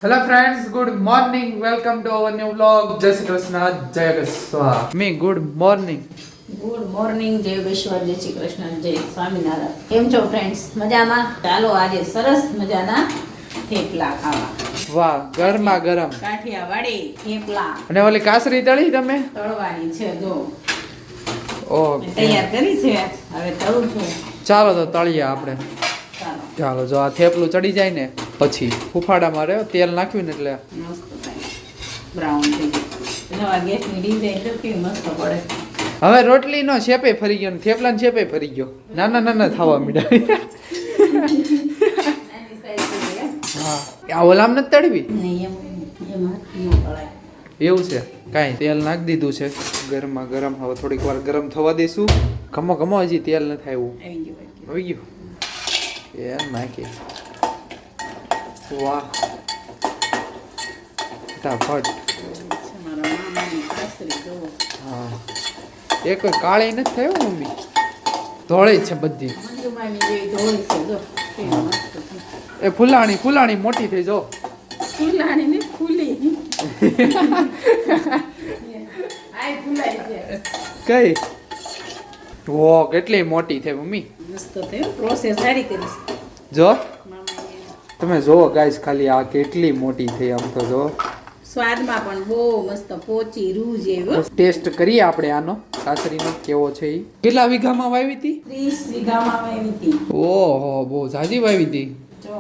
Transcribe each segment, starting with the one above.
Hello friends, good morning. Welcome to our new vlog. જય શ્રી કૃષ્ણ, જય કૃષ્ણ. મી good morning. Good morning, જય વિશ્વ, જય શ્રી કૃષ્ણ, જય સ્વામિનારાયણ. કેમ છો ફ્રેન્ડ્સ? મજામાં? ચાલો આજે સરસ મજાના થેપલા ખાવા. વાહ, ગરમા ગરમ કાઠિયાવાડી થેપલા. અને ઓલી કાસરી તળી તમે? તળવાની છે જો. ઓકે, તૈયાર કરી છે, હવે તળું છું. ચાલો તો તળીએ આપણે. ચાલો ચાલો, જો આ થેપલું ચડી જાય ને પછી ફૂફાડામાં રહ્યો તેલ નાખ્યું ને એટલે મસ્ત થાય, બ્રાઉન થઈ જાય. નવા ગેસની ડિઝાઇન તો કેવી મસ્ત પડે. હવે રોટલી નો શેપે ફરી ગયો ને થેપલા ને શેપે ફરી ગયો. નાના નાના થવા મીડા. નાની size છે એમ. હા, આ ઓલામ નથી તળવી નહીં એમાં ન તળાય. એવું છે. કાંઈ તેલ નાખી દીધું છે ગરમા ગરમ. હવે થોડીક વાર ગરમ થવા દઈશું. ઘમો ઘમો હજી તેલ નથી આવ્યું. આવી ગયું. આવી ગયું. એ નાખી. વાહ, ફટાફટ. મારા મામાની સાસરી જોવો. હા, એ કોઈ કાળી નથી થયો મમ્મી, ધોળી જ છે બધી. મંજુમાની જેવી ધોળી છે જો. કેવી મસ્ત છે. એ ફૂલાણી ફૂલાણી મોટી થઈ જો. ફૂલાણી ને ફૂલી. આય ફૂલાઈ છે. કઈ ઓ કેટલી મોટી થઈ મમ્મી. મસ્ત થયો. પ્રોસેસ સારી કરીશ જો મામાએ. તમે જોવો ગાઈસ, ખાલી આ કેટલી મોટી થઈ. આમ તો જો સ્વાદમાં પણ બહુ મસ્ત પોચી રૂ જેવો. ટેસ્ટ કરીએ આપણે આનો સાસરીનો કેવો છે ઈ. કેટલા વીઘામાં વાવી હતી? 30 વીઘામાં વાવી હતી. ઓહો, બહુ ઝાઝી વાવી હતી. જો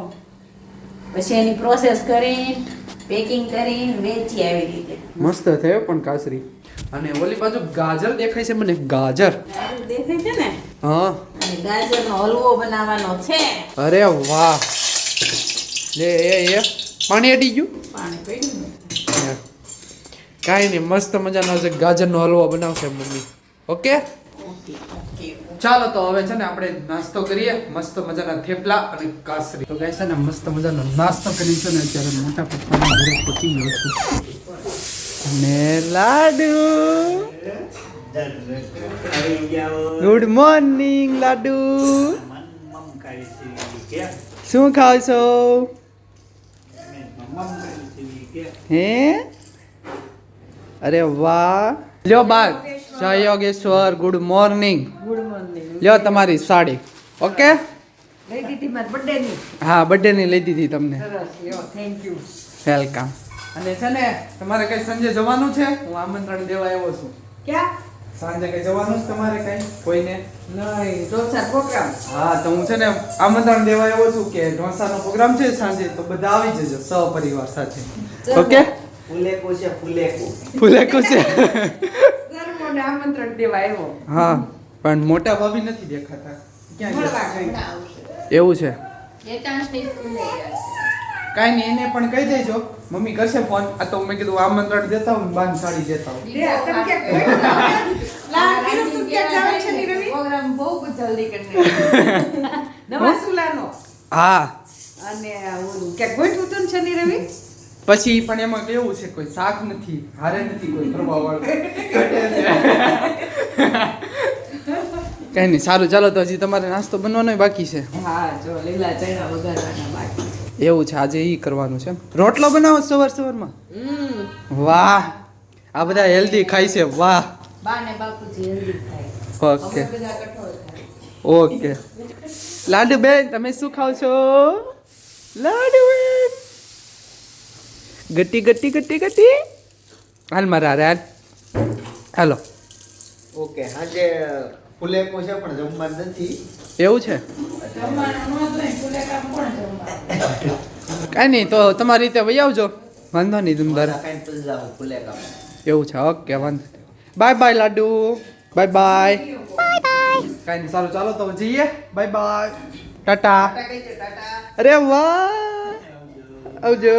પછી એની પ્રોસેસ કરી પેકિંગ કરી વેચી આવી રીતે. મસ્ત થયો પણ કાસરી. અને ઓલી બાજુ ગાજર દેખાય છે મને. ગાજર સારું દેખાય છે ને. હા, અને ગાજરનો હલવો બનાવવાનો છે. અરે વાહ. લે એ પાણી અડી ગયું. પાણી પડ્યું ને. કાંઈ નહીં, મસ્ત મજાનો છે ગાજરનો હલવો બનાવશે મમ્મી. Okay, okay okay. ચાલો તો હવે છે ને આપણે નાસ્તો કરીએ. મસ્ત મજાના થેપલા અને કાસરી. તો ગાઈસ છે ને મસ્ત મજાનો નાસ્તો કરી છે ને અત્યારે મોટા પપ્પાના ઘરે પહોંચી ગયો છું. અને લાડુ. ગુડ મોર્નિંગ લાડુ. શું ખાવ છો? હે, અરે વાહ. લ્યો બાર. જય Yogeshwar. Good morning. Good morning. લ્યો તમારી સાડી. ઓકે, લઈ દીધી મારી બર્થડે ની. હા, બર્થડે ની લઈ દીધી તમને. સરસ લ્યો, થેન્ક યુ. વેલકમ. અને છે ને તમારે કઈ સાંજે જવાનું છે? હું આમંત્રણ દેવા આવ્યો છું. ક્યાં? સાંજે કઈ જવાનું છે તમારે કઈ કોઈને? નહીં, ઢોસા પ્રોગ્રામ. હા, તો હું છે ને આમંત્રણ દેવા આવ્યો છું કે ઢોસાનો પ્રોગ્રામ છે સાંજે, તો બધા આવી જજો સહપરિવાર સાથે. ઓકે, ફુલેકું છે ફુલેકું. ફુલેકું છે. સરમોને આમંત્રણ દેવા આવ્યો. હા, પણ મોટા ભાભી નથી દેખાતા. ક્યાં મળવા ગયા? ઘણા આવશે. એવું છે. એકાંશની સ્કૂલે ગયા કાંઈ નહીં, એને પણ કહી દેજો. મમ્મી કરશે ફોન. આ તો મેં કીધું આમંત્રણ દેતા હું, બાન સાડી દેતા હું. છે. તમે ક્યાં પ્લાન કર્યું તું ક્યાં જવાનું છે ની રવિ? પ્રોગ્રામ બહુ જલ્દી કરી નાખ્યો. નવા સુલાનો હા, અને ઓલું ક્યાં ગોઠવું તું છે ની રવિ? પછી પણ એમાં કેવું છે, કોઈ શાક નથી, હારે નથી કોઈ ફરવા વાળું. કઈ નહીં, સારું. ચાલો તો હજી તમારે નાસ્તો બનવાનો બાકી છે. હા, જો લીલા ચણા વઘારવાના બાકી. એવું છે, આજે ઈ કરવાનું છે. રોટલો બનાવો સવાર સવારમાં? વાહ, આ બધા હેલ્ધી ખાય છે. વાહ. બા ને બાપુજી હેલ્ધી થાય. ઓકે અમે બધા કઠોળ ખાય. ઓકે. લાડુ બેન, તમે શું ખાવ છો? લાડુ બેન, ગટી ગટી ગટી ગટી. હાલ મારા હાલ. હાલો. ઓકે, આજે ફુલેકું છે પણ જમવાનું નથી. એવું છે. જમવાનું ન જોઈએ, ફૂલે કામ કોણ જમવાનું? કાંઈ નહીં, તો તમારી રીતે વહી આવજો. વાંધો નહીં તમારે. મારા કાંઈ પછી જાઓ ફુલેકા. એવું છે. ઓકે, વાંધો. બાય બાય લાડુ. Bye bye. કાંઈ નહીં, સારું. ચાલો તો જઈએ. Bye bye. ટાટા. અરે વાહ, આવજો.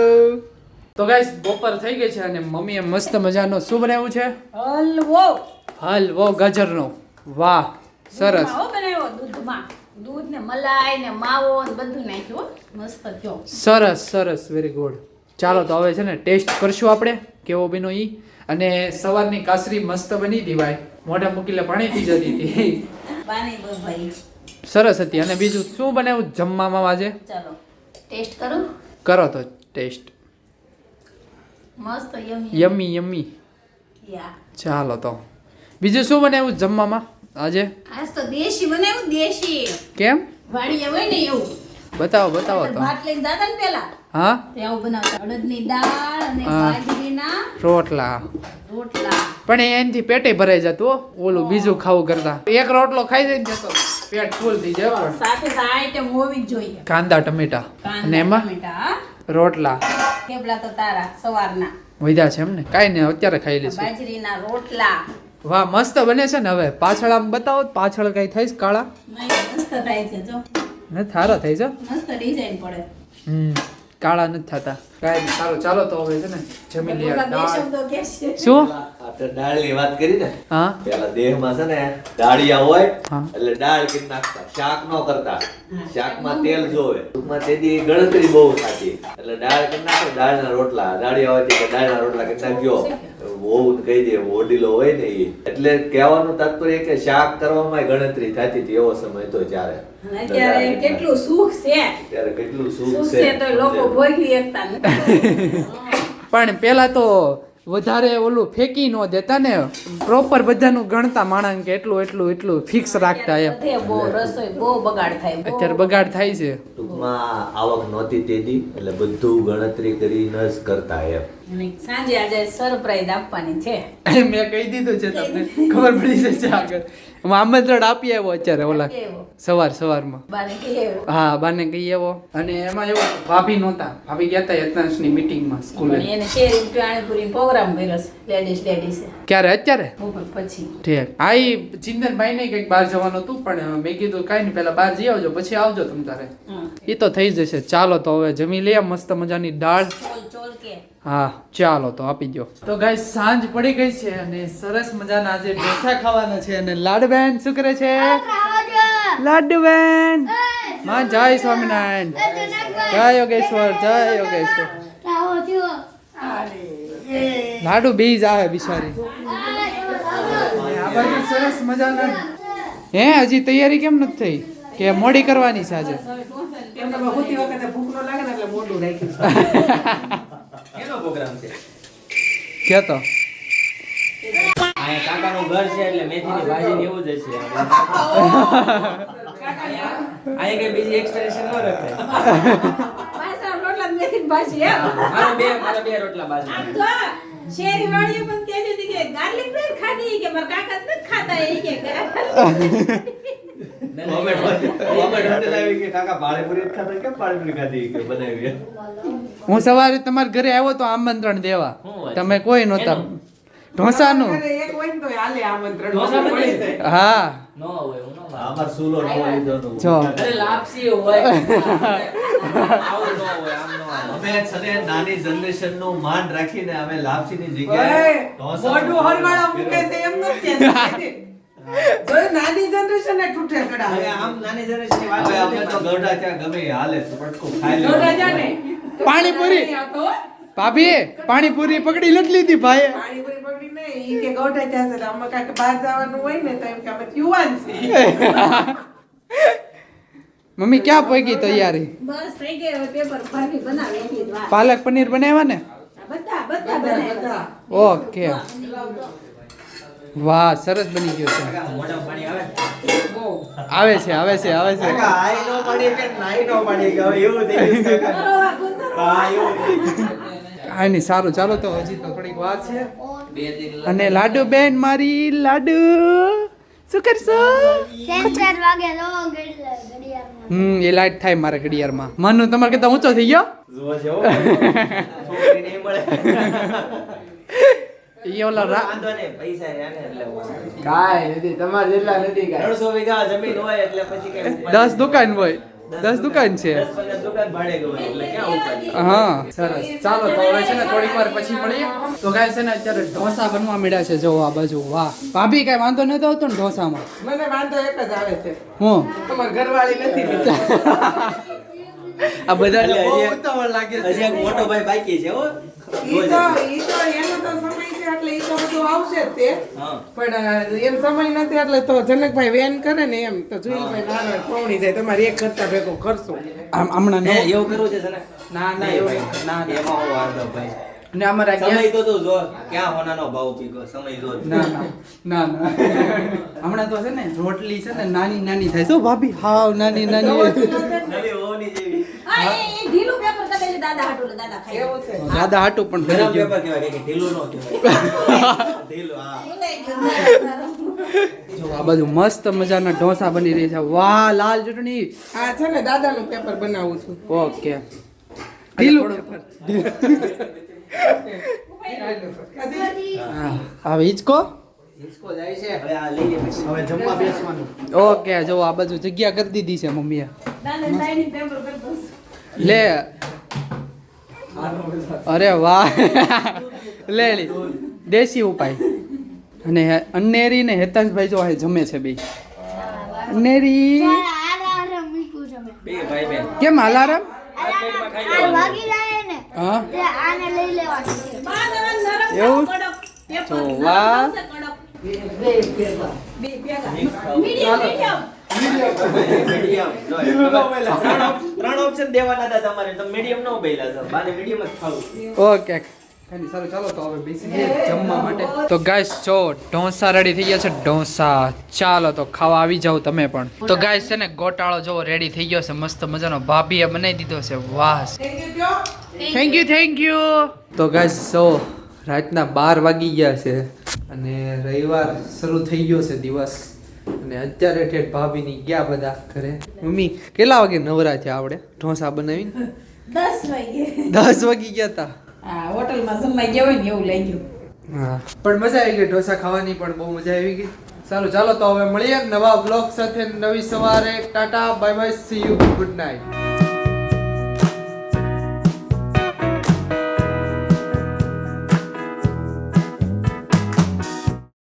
તો ગાઈસ, બપોર થઈ ગઈ છે અને મમ્મીએ મસ્ત મજાનો શું બનાવ્યું છે? હલવો. હલવો ગાજરનો. વાહ, સરસ. દૂધમાં હો બનાવ્યો, દૂધમાં. દૂધ ને મલાઈ ને માવો ને બધું નાખ્યું હો. મસ્ત થયો. સરસ સરસ, વેરી ગુડ. ચાલો તો હવે છે ને ટેસ્ટ કરશું આપણે કેવો બન્યો ઈ. અને સવારની કાસરી મસ્ત બની હતી ભાઈ. મોઢા મૂકીને પાણી પી જતી હતી. પાણી બહુ ભાઈ. સરસ હતી. અને બીજું શું બનાવ્યું જમવામાં આજે? ચાલો ટેસ્ટ કરું. કરો તો ટેસ્ટ. મસ્ત યમી યમી યમી યા ચાલો તો બીજું શું બનાવ્યું જમવામાં આજે આજ તો દેશી બનાવ્યું દેશી કેમ વાડીએ હોય ને એવું બતાવો બતાવો તો ભાત લઈને જાતા ને પેલા હા તે આવું બનાવતા અડદની દાળ અને હા. બાજરીના રોટલા રોટલા પણ એનાથી પેટે ભરાઈ જતું હો. ઓલું બીજું ખાવું કરતા એક રોટલો ખાઈ જાય ને તો પેટ ફૂલ થઈ જાય પણ સાથે તો આઈટમ હોવી જ જોઈએ કાંદા ટમેટા અને કાંદા એમાં ટમેટા હા. રોટલા થેપલા તો તારા સવારના વધ્યા છે એમ ને કાંઈ નહીં અત્યારે ખાઈ લઈશું બાજરીના રોટલા વાહ મસ્ત બને છે ને હવે પાછળ આમ બતાવો પાછળ કઈ થઈશ કાળા નહીં મસ્ત થાય છે જો ને થારા થઈ છે મસ્ત ડિઝાઇન પડે કાળા નથી થતા કાંઈ નહીં સારું ચાલો તો હવે છે ને જમી લઈએ બે દાળ શબ્દો કે છે શું આપણે દાળની વાત કરી ને હા પેલા દેહમાં છે ને દાળિયા હોય હા. એટલે દાળ કરી નાખતા શાક નો કરતા શાકમાં તેલ જોવે ટૂંકમાં તેથી ગણતરી બહુ થતી એટલે દાળ કરી નાખો દાળના રોટલા દાળિયા હોય તો દાળના રોટલા કરી નાખજો બહુ કહી દે વડીલો હોય ને એ એટલે કહેવાનું તાત્પર્ય કે શાક કરવામાં ગણતરી થતી હતી એવો સમય તો ત્યારે અને અત્યારે કેટલું સુખ છે ત્યારે કેટલું સુખ સુખ છે તો લોકો ભોગવી શકતા નથી પણ પેલા તો વધારે ઓલું ફેંકી ન દેતા ને પ્રોપર બધાનું ગણતા માણસ કે એટલું એટલું એટલું ફિક્સ રાખતા એમ બધે બહુ રસોઈ બહુ બગાડ થાય બહુ. અત્યારે બગાડ થાય છે ટૂંકમાં આવક નહોતી તેથી એટલે બધું ગણતરી કરીને જ કરતા એમ અને સાંજે આજે સરપ્રાઈઝ આપવાની છે મેં કહી દીધું છે તમને ખબર પડી જશે આગળ હું આમંત્રણ આપી આવ્યો અત્યારે ઓલા કેવો? સવારમાં બાને કેવો? હા બાને કહી આવ્યો અને એમાં એવું ભાભી નહોતા ભાભી ગયા હતા યજ્ઞાંશની મીટિંગમાં સ્કૂલે પણ એને શેરી પાણીપુરી પ્રોગ્રામ કર્યો છે લેડીઝ ક્યારે અત્યારે ઉપર પછી ઠીક આ ઈ ચિંતનભાઈ ને કંઈક બહાર જવાનું હતું પણ મેં કીધું કાંઈ નહીં પહેલા બહાર જઈ આવજો પછી આવજો તમ તારે હા. એ તો થઈ જશે ચાલો તો હવે જમી લઈએ મસ્ત મજાની દાળ ચોલ કે હા ચાલો તો આપી દો તો ગાઈસ સાંજ પડી ગઈ છે અને સરસ મજાના આજે ઢોસા ખાવાના છે અને લાડુબેન શું કરે છે લાડુબેન માં જય સ્વામિનારાયણ જય યોગેશ્વર જય યોગેશ્વર લાડુ બેઈ આવે બિચારી અને આ બાજુ સરસ મજાના હે હજી તૈયારી કેમ નથી થઈ કે મોડી કરવાની છે આજે હોતી વખતે ભૂખ ન લાગે ને એટલે મોઢું રાખ્યું કેનો પ્રોગ્રામ છે કે તો અહીંયા કાકાનું ઘર છે એટલે મેથીની ભાજી ને એવું જ હશે અહીંયા કઈ બીજી એક્સપ્રેશન ન રખાય પાછા રોટલા જ મેથી ભાજી એમ મારા બે રોટલા બાજુ આમ તો શેરી વાળીએ પણ કહેતી હતી કે ગાર્લિક બ્રેડ ખાધી કે મારા કાકા જ નથી ખાતા એ કે કોમેન્ટ આવી કે કાકા પાણીપુરી જ ખાતા કેમ પાણીપુરી ખાધી કે બનાવી હું સવારે તમારા ઘરે આવ્યો તો આમંત્રણ દેવા શું વાત? તમે કોઈ નહોતા ઢોસાનું ઘરે એક હોય ને તો હાલે આમંત્રણ ઢોસા મળે મળે છે. હા ન હોય હું ન અમાર સુલો નવો લીધો જો અરે લાપસી હોય આવું ન હોય આમ ન હોય અમે છે ને નાની જનરેશન નું માન રાખીને અમે લાપસીની ઓય, જગ્યાએ ઢોસા મોઢું હરવાળા મૂકે છે એમ નથી કહેતી. જો નાની જનરેશન ને ઠૂઠે હવે કડાવે આમ નાની જનરેશનની વાત હવે અમે તો નથી ગઢડા ત્યાં ગમે એ હાલે ચપટકો ખાઈ જોડા જા લે ને. પાણીપુરી. આ તો ભાભી પાણીપુરી પકડી નથી લીધી ભાઈ પાણીપુરી પકડી નહીં, ઈ કે ગોઠા ત્યાં છે એટલે અમે કાંઈક બહાર જવાનું હોય ને તો એમ કે અમે યુવાન છીએ. મમ્મી ક્યાં પહોંચી તૈયારી બસ થઈ ગઈ હવે પેપર ભાભી બનાવે એટલી જ વાર પાલક પનીર બનાવ્યા ને બધા બધા બનાવ્યા ઓકે વાહ સરસ બની ગયો છે મોઢામાં પાણી આવે આવે છે કાકા આઈ નો પડી કે નાઈ નો પડી કે હવે એવું થઈ ગયું કાકા હા એવું હા નહીં સારું ચાલો તો હજી તો થોડીક વાર છે બે દિન અને લાડુ બેન મારી લાડુ શું કરશો સેન્સર વાગે તો ઘડિયાળમાં એ લાઈટ થાય મારા ઘડિયાળમાં મનનું તમારે કરતા ઊંચો થઈ ગયો જુઓ છે હો છોકરી નહીં મળે એ ઓલા વાંધો નહીં પૈસા રહ્યા ને એટલે કાંઈ નથી તમારે જેટલા નથી 300 વીઘા જમીન હોય એટલે પછી કઈ 10 દુકાન હોય 10 દુકાન છે 10-15 દુકાન ભાડે ગયું એટલે ક્યાં ઉપાડી હા સરસ ચાલો તો હવે છે ને થોડીક વાર પછી મળીએ તો ગાય છે ને અત્યારે ઢોસા બનવા મળ્યા છે જો આ બાજુ વાહ ભાભી કઈ વાંધો નતો આવતો ને ઢોસામાં મને વાંધો એક જ આવે છે, હું તમારી ઘરવાળી નથી લીધી. આ બધાને એટલે બહુ હજી એક- ઉતાવળ લાગે હજી એક છે મોટો ભાઈ બાકી છે હો ઈ તો એનો તો સમય છે એટલે ઈ તો બધું આવશે જ તે. હા પણ એમ સમય નથી એટલે તો જનકભાઈ વેન કરે ને એમ તો જુઈલભાઈ નાનો પૌણી જાય તમારે એક કરતા ભેગો કરશો. આમ હમણાં ને નવો- એવું કરવું છે તને ના ના એવું ના ના એમાં હું વાંધો ભાઈ અને અમારા સમય ગેસ તો તું જો ક્યાં હોનાનો ભાવ પીગો સમય જો ના હમણાં તો છે ને રોટલી છે ને નાની નાની થાય શું ભાભી હાવ નાની નાની નવી હોવાની જેવી હા એ ઢીલું પેપર કદાચ દાદા હાટું લે, દાદા ખાઈ એવું છે દાદા હાટું પણ ગરમ થઈ ગયું. પેપર કહેવાય કે ઢીલું નો કહેવાય ઢીલું હા ભૂલાઈ ગયું. જો આ બાજુ મસ્ત મજાના ઢોસા બની રહી છે. વાહ લાલ ચટણી. આ છે ને દાદાનું પેપર બનાવું છું ઓકે ઢીલું હા હવે હિચકો હવે આ લઈ લે પછી ઓકે જો આ બાજુ જગ્યા કરી દીધી છે મમ્મીએ. દાદા ડાઇનિંગ ટેબલ પર બસ. લે અરે વાહ લે લે દેશી ઉપાય. અને અન્નેરી ને હેતાંશભાઈ જો અહીં જમે છે બે. અન્નેરી આરામ મૂક્યું છે મેં. બે ભાઈ બેન કેમ અલાર્મ? આ વાગી જાય ને હા એટલે આને લઈ લેવાનું છે. બા દવા નરમ એવું? કડક પેપર તો નરમ વાહ. આવશે, કડક. બે ભેગા. મીડિયમ મીડિયમ જો ત્રણ ઓપ્શન દેવાના હતા તમારે તો મીડિયમ નો બેલા છો બાને મીડિયમ જ ખાવું ઓકે સારું ચાલો તો હવે બેસી જઈએ જમવા માટે. તો ગાઈસ જો ઢોસા રેડી થઈ ગયા છે. ઢોસા ચાલો તો ખાવા આવી જાવ તમે પણ. તો ગાઈસ છે ને ગોટાળો જો રેડી થઈ ગયો છે મસ્ત મજાનો. ભાભીએ બનાવી દીધો છે. વાહ થેન્ક યુ. તો ગાઈસ જો રાતના 12 વાગી ગયા છે અને રવિવાર શરૂ થઈ ગયો છે દિવસ. અને અત્યારે ઠેઠ ભાભીની ગયા બધા ઘરે. મમ્મી કેટલા વાગે નવરા થયા આવડે ઢોસા બનાવીને? 10 વાગે 10 વાગી ગયા હતા. હા હોટલમાં જમવા ગયા હોય ને એવું લાગ્યું. હા પણ મજા આવી ગઈ ઢોસા ખાવાની પણ બહુ મજા આવી ગઈ. સારું ચાલો તો હવે મળીએ નવા બ્લોગ સાથે નવી સવારે. Tata bye bye see you good night.